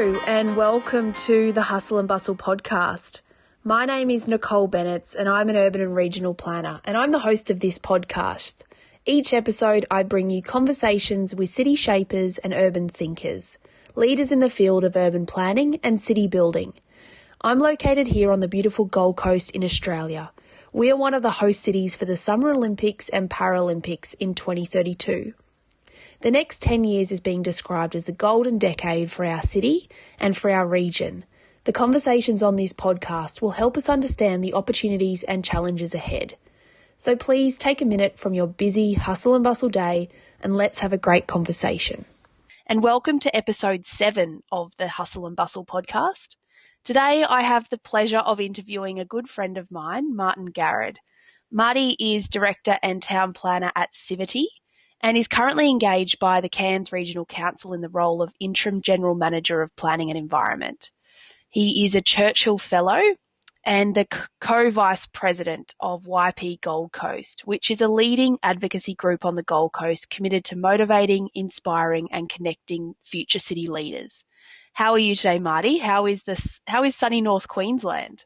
Hello and welcome to the Hustle and Bustle podcast. My name is Nicole Bennett and I'm an urban and regional planner, and I'm the host of this podcast. Each episode I bring you conversations with city shapers and urban thinkers, leaders in the field of urban planning and city building. I'm located here on the beautiful Gold Coast in Australia. We are one of the host cities for the Summer Olympics and Paralympics in 2032. The next 10 years is being described as the golden decade for our city and for our region. The conversations on this podcast will help us understand the opportunities and challenges ahead. So please take a minute from your busy hustle and bustle day and let's have a great conversation. And welcome to episode 7 of the Hustle and Bustle podcast. Today I have the pleasure of interviewing a good friend of mine, Martin Garred. Marty is Director and Town Planner at Civity, and is currently engaged by the Cairns Regional Council in the role of Interim General Manager of Planning and Environment. He is a Churchill Fellow and the co-vice president of YP Gold Coast, which is a leading advocacy group on the Gold Coast committed to motivating, inspiring and connecting future city leaders. How are you today, Marty? How is sunny North Queensland?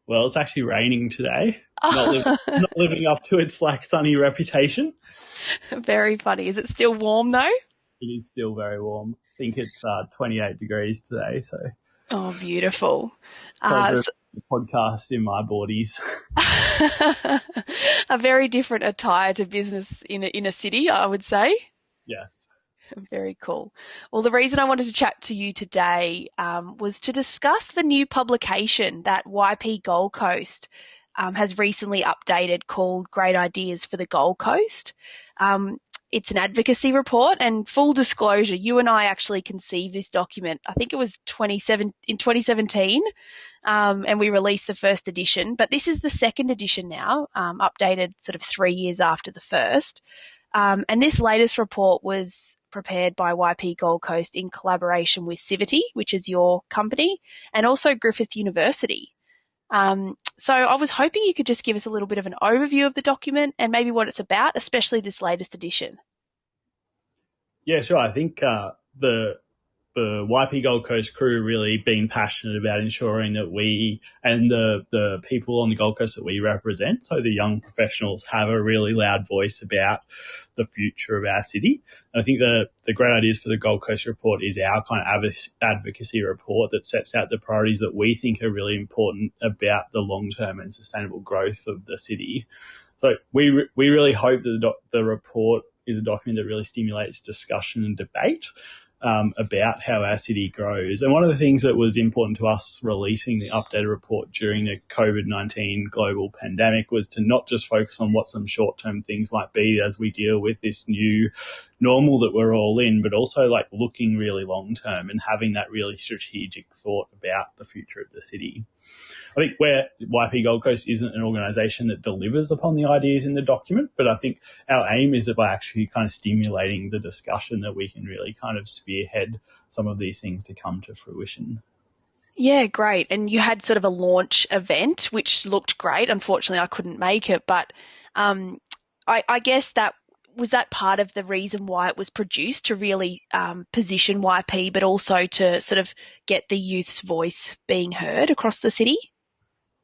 Well, it's actually raining today. Not living up to its sunny reputation. Very funny. Is it still warm though? It is still very warm. I think it's 28 degrees today. So. Oh, beautiful. Podcast in my boardies. A very different attire to business in a city, I would say. Yes. Very cool. Well, the reason I wanted to chat to you today was to discuss the new publication that YP Gold Coast has recently updated called Great Ideas for the Gold Coast. It's an advocacy report, and full disclosure, you and I actually conceived this document, I think it was in 2017, and we released the first edition, but this is the second edition now, updated sort of 3 years after the first. And this latest report was prepared by YP Gold Coast in collaboration with Civity, which is your company, and also Griffith University. So I was hoping you could just give us a little bit of an overview of the document and maybe what it's about, especially this latest edition. Yeah, sure. I think the YP Gold Coast crew really been passionate about ensuring that we and the people on the Gold Coast that we represent, so the young professionals, have a really loud voice about the future of our city. And I think the Great Ideas for the Gold Coast report is our kind of advocacy report that sets out the priorities that we think are really important about the long-term and sustainable growth of the city. So we really hope that the report is a document that really stimulates discussion and debate about how our city grows. And one of the things that was important to us releasing the updated report during the COVID-19 global pandemic was to not just focus on what some short-term things might be as we deal with this new normal that we're all in, but also looking really long-term and having that really strategic thought about the future of the city. I think where YP Gold Coast isn't an organisation that delivers upon the ideas in the document, but I think our aim is that by actually kind of stimulating the discussion that we can really kind of spearhead some of these things to come to fruition. Yeah, great. And you had sort of a launch event, which looked great. Unfortunately, I couldn't make it, but I guess was that part of the reason why it was produced, to really position YP, but also to sort of get the youth's voice being heard across the city?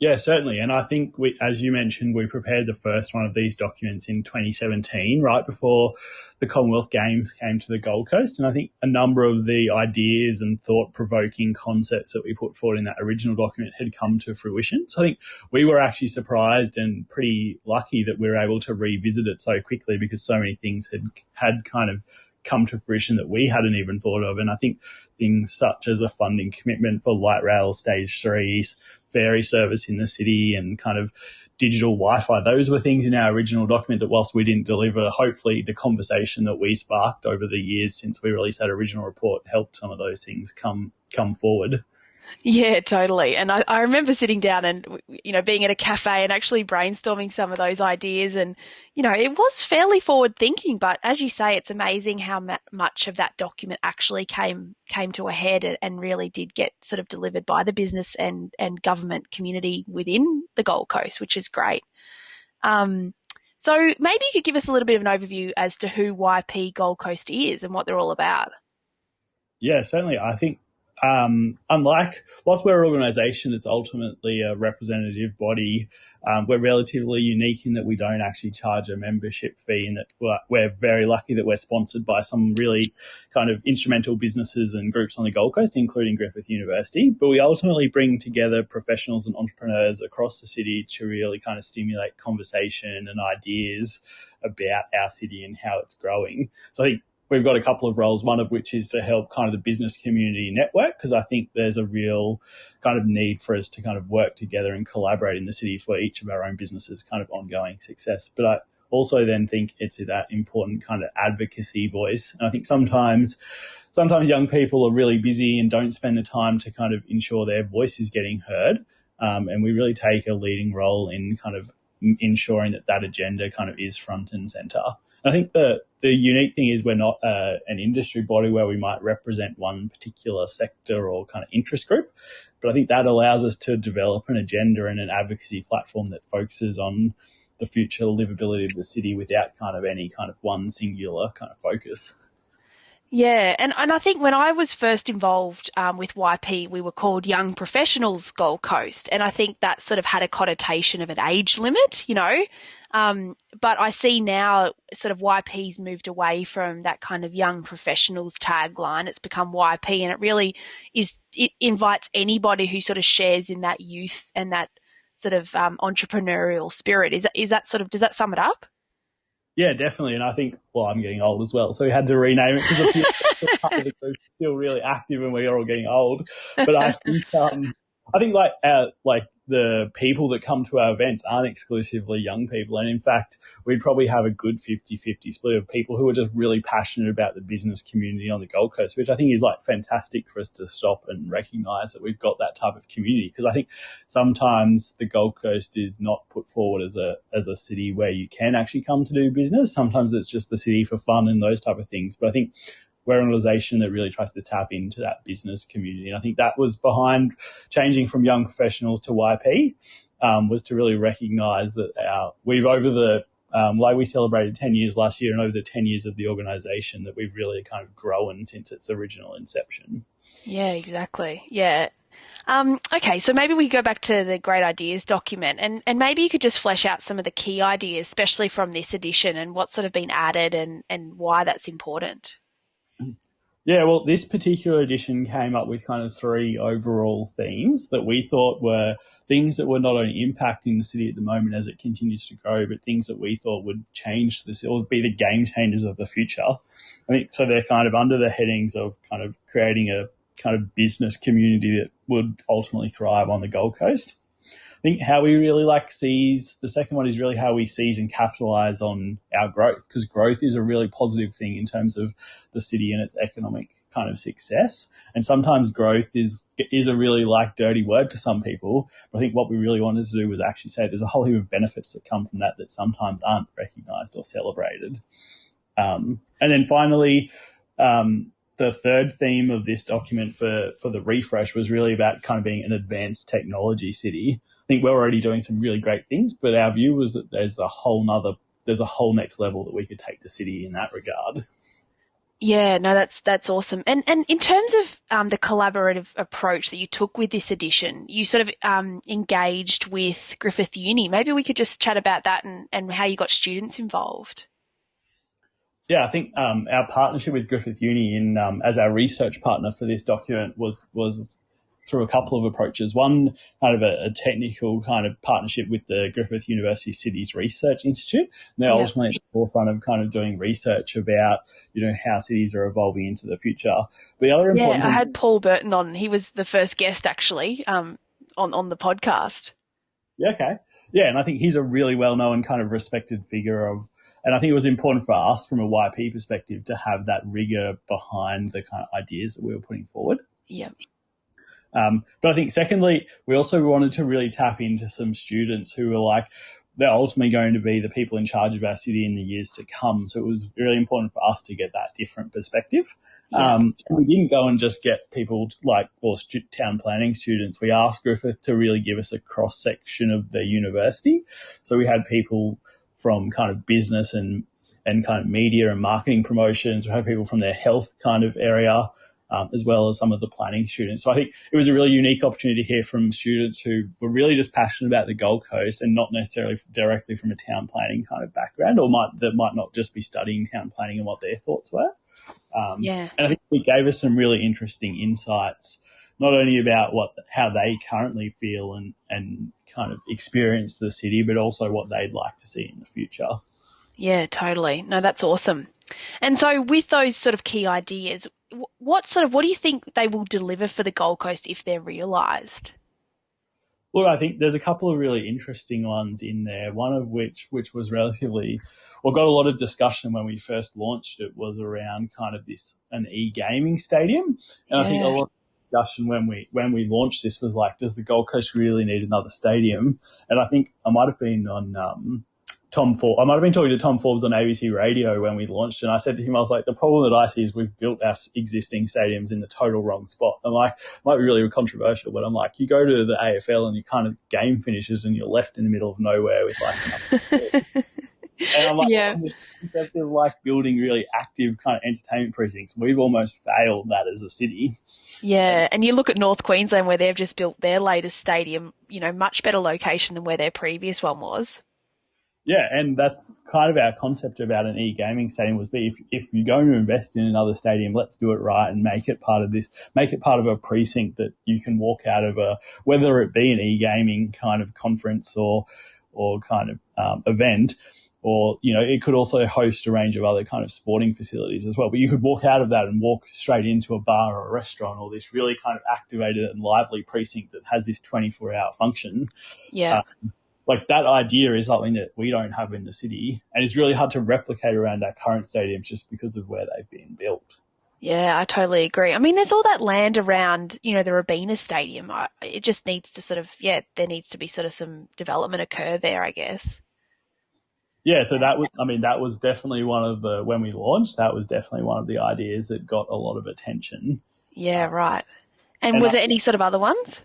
Yeah, certainly. And I think, as you mentioned, we prepared the first one of these documents in 2017, right before the Commonwealth Games came to the Gold Coast. And I think a number of the ideas and thought-provoking concepts that we put forward in that original document had come to fruition. So I think we were actually surprised and pretty lucky that we were able to revisit it so quickly, because so many things had kind of come to fruition that we hadn't even thought of. And I think things such as a funding commitment for light rail stage 3s, ferry service in the city, and kind of digital Wi-Fi, those were things in our original document that, whilst we didn't deliver, hopefully the conversation that we sparked over the years since we released that original report helped some of those things come forward. Yeah, totally. And I remember sitting down and, being at a cafe and actually brainstorming some of those ideas. And, it was fairly forward thinking, but as you say, it's amazing how much of that document actually came to a head and really did get sort of delivered by the business and government community within the Gold Coast, which is great. So maybe you could give us a little bit of an overview as to who YP Gold Coast is and what they're all about. Yeah, certainly. I think whilst we're an organisation that's ultimately a representative body, we're relatively unique in that we don't actually charge a membership fee, and that we're very lucky that we're sponsored by some really kind of instrumental businesses and groups on the Gold Coast, including Griffith University. But we ultimately bring together professionals and entrepreneurs across the city to really kind of stimulate conversation and ideas about our city and how it's growing. So I think we've got a couple of roles, one of which is to help kind of the business community network, because I think there's a real kind of need for us to kind of work together and collaborate in the city for each of our own businesses' kind of ongoing success. But I also then think it's that important kind of advocacy voice. And I think sometimes young people are really busy and don't spend the time to kind of ensure their voice is getting heard. And we really take a leading role in kind of ensuring that agenda kind of is front and centre. I think the unique thing is we're not an industry body where we might represent one particular sector or kind of interest group, but I think that allows us to develop an agenda and an advocacy platform that focuses on the future livability of the city without kind of any kind of one singular kind of focus. Yeah, and I think when I was first involved with YP, we were called Young Professionals Gold Coast, and I think that sort of had a connotation of an age limit, you know. But I see now sort of YP's moved away from that kind of young professionals tagline. It's become YP, and it really it invites anybody who sort of shares in that youth and that sort of entrepreneurial spirit. Is that sort of, does that sum it up? Yeah, definitely. And I think, well, I'm getting old as well, so we had to rename it because a few of the group is still really active and we are all getting old. But I think like the people that come to our events aren't exclusively young people. And in fact, we'd probably have a good 50-50 split of people who are just really passionate about the business community on the Gold Coast, which I think is like fantastic for us to stop and recognise that we've got that type of community. Because I think sometimes the Gold Coast is not put forward as a city where you can actually come to do business. Sometimes it's just the city for fun and those type of things. But I think we're an organisation that really tries to tap into that business community. And I think that was behind changing from young professionals to YP, was to really recognise that we've over the, like we celebrated 10 years last year, and over the 10 years of the organisation that we've really kind of grown since its original inception. Yeah, exactly. Yeah. Okay, so maybe we go back to the Great Ideas document, and maybe you could just flesh out some of the key ideas, especially from this edition, and what's sort of been added and why that's important. Yeah, well, this particular edition came up with kind of 3 overall themes that we thought were things that were not only impacting the city at the moment as it continues to grow, but things that we thought would change this or be the game changers of the future. I think so they're kind of under the headings of kind of creating a kind of business community that would ultimately thrive on the Gold Coast. I think how we really the second one is really how we seize and capitalise on our growth, because growth is a really positive thing in terms of the city and its economic kind of success. And sometimes growth is a really like dirty word to some people. But I think what we really wanted to do was actually say there's a whole heap of benefits that come from that sometimes aren't recognised or celebrated. And then finally, the third theme of this document for the refresh was really about kind of being an advanced technology city. I think we're already doing some really great things, but our view was that there's a whole next level that we could take the city in that regard. Yeah, no, that's awesome. And in terms of the collaborative approach that you took with this edition, you sort of engaged with Griffith Uni. Maybe we could just chat about that and how you got students involved. Yeah, I think our partnership with Griffith Uni as our research partner for this document was through a couple of approaches. One, kind of a technical kind of partnership with the Griffith University Cities Research Institute. And they're ultimately at the forefront of kind of doing research about, how cities are evolving into the future. But the other important thing, I had Paul Burton on. He was the first guest actually on the podcast. Yeah, okay. Yeah, and I think he's a really well-known kind of respected figure and I think it was important for us from a YP perspective to have that rigor behind the kind of ideas that we were putting forward. Yeah. But I think secondly, we also wanted to really tap into some students who were they're ultimately going to be the people in charge of our city in the years to come. So it was really important for us to get that different perspective. Yeah. We didn't go and just get people town planning students. We asked Griffith to really give us a cross-section of the university. So we had people from kind of business and kind of media and marketing promotions. We had people from their health kind of area. as well as some of the planning students. So I think it was a really unique opportunity to hear from students who were really just passionate about the Gold Coast and not necessarily directly from a town planning kind of background, or that might not just be studying town planning and what their thoughts were. And I think it gave us some really interesting insights, not only about how they currently feel and kind of experience the city, but also what they'd like to see in the future. Yeah, totally. No, that's awesome. And so with those sort of key ideas, what do you think they will deliver for the Gold Coast if they're realised? Look, I think there's a couple of really interesting ones in there, one of which was relatively, got a lot of discussion when we first launched it, was around kind of an e-gaming stadium. And I think a lot of discussion when we launched this was like, does the Gold Coast really need another stadium? And I think I might have been on I might have been talking to Tom Forbes on ABC Radio when we launched, and I said to him, I was like, the problem that I see is we've built our existing stadiums in the total wrong spot. I'm like, it might be really controversial, but I'm like, you go to the AFL and you kind of game finishes and you're left in the middle of nowhere with like and I'm like, on this concept of like building really active kind of entertainment precincts, we've almost failed that as a city. Yeah, and you look at North Queensland where they've just built their latest stadium, much better location than where their previous one was. Yeah, and that's kind of our concept about an e-gaming stadium was if you're going to invest in another stadium, let's do it right and make it part of a precinct that you can walk out of, whether it be an e-gaming kind of conference or kind of event, or, it could also host a range of other kind of sporting facilities as well. But you could walk out of that and walk straight into a bar or a restaurant, or this really kind of activated and lively precinct that has this 24-hour function. Yeah. Like that idea is something that we don't have in the city, and it's really hard to replicate around our current stadiums just because of where they've been built. Yeah, I totally agree. I mean, there's all that land around, the Robina Stadium. It just needs to there needs to be sort of some development occur there, I guess. Yeah, so that was definitely when we launched, that was definitely one of the ideas that got a lot of attention. Yeah, right. And was there any sort of other ones?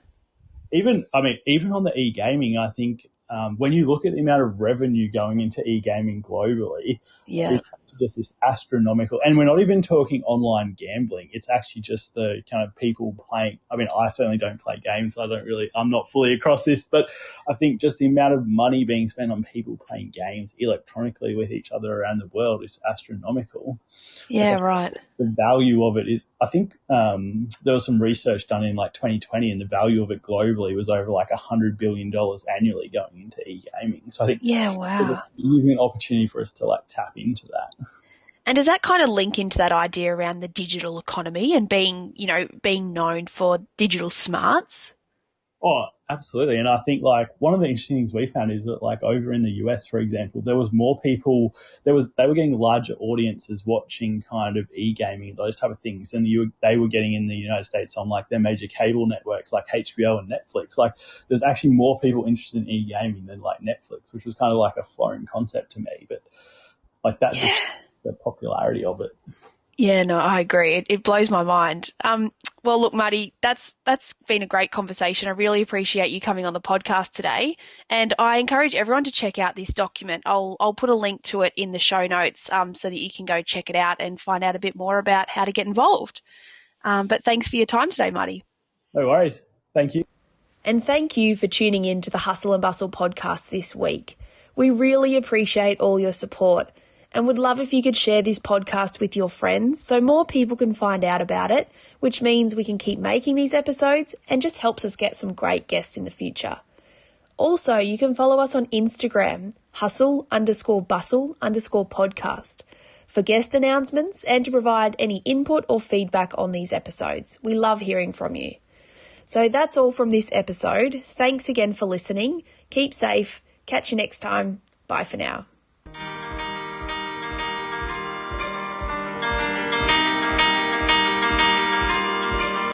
Even on the e-gaming, I think when you look at the amount of revenue going into e-gaming globally, it's just this astronomical, and we're not even talking online gambling. It's actually just the kind of people playing. I mean, I certainly don't play games, so I'm not fully across this, but I think just the amount of money being spent on people playing games electronically with each other around the world is astronomical. Yeah, right. The value of it is, I think there was some research done in like 2020, and the value of it globally was over like $100 billion annually going into e-gaming. So I think there's an opportunity for us to like tap into that. And does that kind of link into that idea around the digital economy and being known for digital smarts? Oh, absolutely. And I think like one of the interesting things we found is that like over in the US, for example, there was more people, they were getting larger audiences watching kind of e-gaming and those type of things. And they were getting in the United States on like their major cable networks like HBO and Netflix. Like there's actually more people interested in e-gaming than like Netflix, which was kind of like a foreign concept to me. But like that, just the popularity of it. Yeah, no, I agree. It blows my mind. Well, look, Marty, that's been a great conversation. I really appreciate you coming on the podcast today, and I encourage everyone to check out this document. I'll put a link to it in the show notes so that you can go check it out and find out a bit more about how to get involved. But thanks for your time today, Marty. No worries. Thank you. And thank you for tuning in to the Hustle and Bustle podcast this week. We really appreciate all your support, and would love if you could share this podcast with your friends so more people can find out about it, which means we can keep making these episodes and just helps us get some great guests in the future. Also, you can follow us on Instagram, hustle_bustle_podcast, for guest announcements and to provide any input or feedback on these episodes. We love hearing from you. So that's all from this episode. Thanks again for listening. Keep safe. Catch you next time. Bye for now.